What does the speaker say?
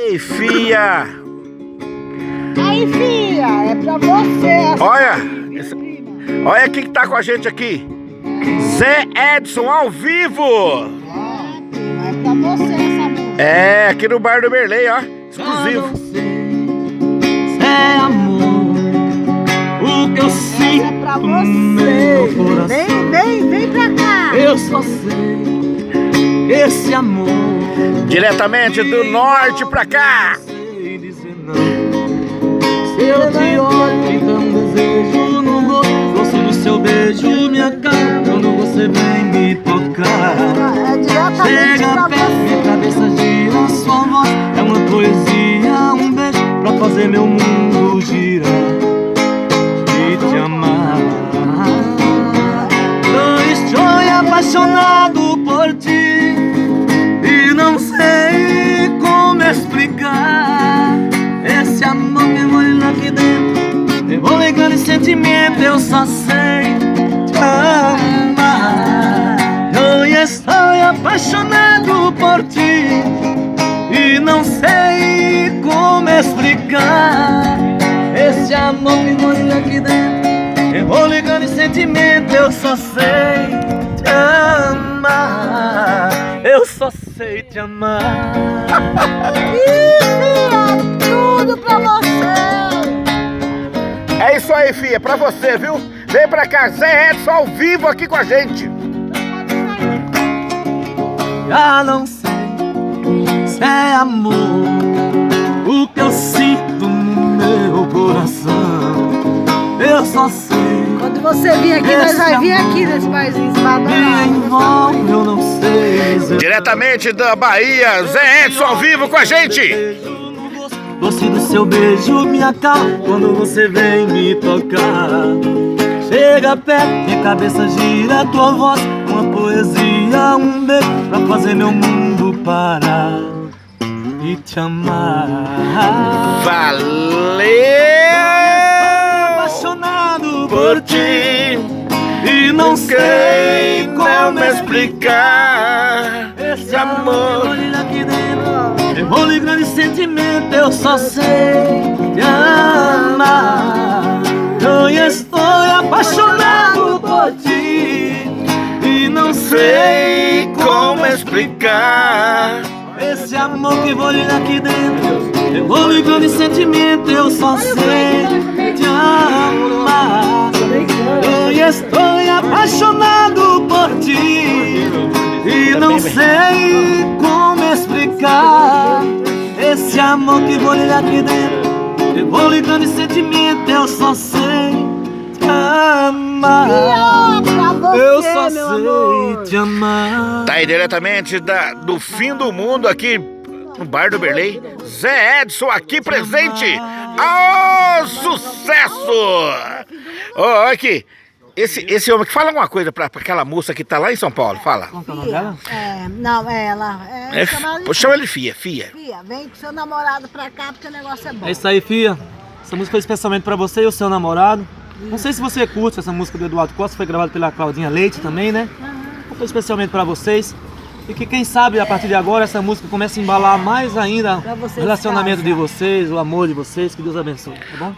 Ei, fia! Aí, filha, é pra você. Olha quem que tá com a gente aqui. Zé Edson ao vivo. É pra você essa música. É, aqui no Bar do Berlei, ó. Exclusivo. É amor, o que eu sinto É pra no meu coração. você. Vem pra cá. Eu só sei esse amor. Diretamente do norte pra cá. Sei dizer não. Se eu te olho, então desejo no rosto do seu beijo me acalma quando você vem me tocar. É diretamente Chega pra perto, minha você. cabeça gira, sua voz é uma poesia, um beijo pra fazer meu mundo girar e te amar. Eu estou apaixonado por ti e não sei como explicar esse amor que mora aqui dentro. Eu vou ligando em sentimento, eu só sei te amar. Eu estou apaixonado por ti e não sei como explicar esse amor que mora aqui dentro. Eu vou ligando em sentimento, eu só sei te amar. Eu só sei te amar. Filha, tudo pra você. É isso aí, fia, pra você, viu? Vem pra cá, Zé Edson ao vivo aqui com a gente. Já não sei se é amor, o que eu sinto no meu coração. Eu só sei. Quando você vir aqui, nós vai vir aqui nesse barzinho. Me envolve, eu não sei dizer. Diretamente da Bahia, Zé Edson ao vivo com a gente. Doce do seu beijo me acalma quando você vem me tocar. Chega perto, minha cabeça gira, tua voz uma poesia, um beijo pra fazer meu mundo parar e te amar. Valeu! Apaixonado por ti e não sei como explicar esse amor aqui dentro. Eu vou ligando de sentimento, eu só sei te amar. Eu estou apaixonado por ti e não sei como explicar esse amor que vou ligar aqui dentro. Eu vou ligando de sentimento, eu só sei te amar. Eu estou apaixonado por ti e não sei como explicar esse amor que vou ligar aqui dentro. Eu vou ligando de sentimento, eu só sei te amar. Eu só sei te amar. Tá aí diretamente do fim do mundo aqui no Bar do Berlei. Zé Edson aqui presente. Ô, sucesso! Ó, aqui. Esse homem que fala alguma coisa pra aquela moça que tá lá em São Paulo, fala. Qual que é o nome dela? Não, ela. Chama ele Fia. Filha, vem com seu namorado pra cá porque o negócio é bom. É isso aí, Fia. Essa música foi especialmente pra você e o seu namorado. Não sei se você curte essa música do Eduardo Costa, foi gravada pela Claudinha Leite também, né? Foi especialmente pra vocês. E que quem sabe a partir de agora essa música comece a embalar mais ainda o relacionamento de vocês, o amor de vocês. Que Deus abençoe, tá bom?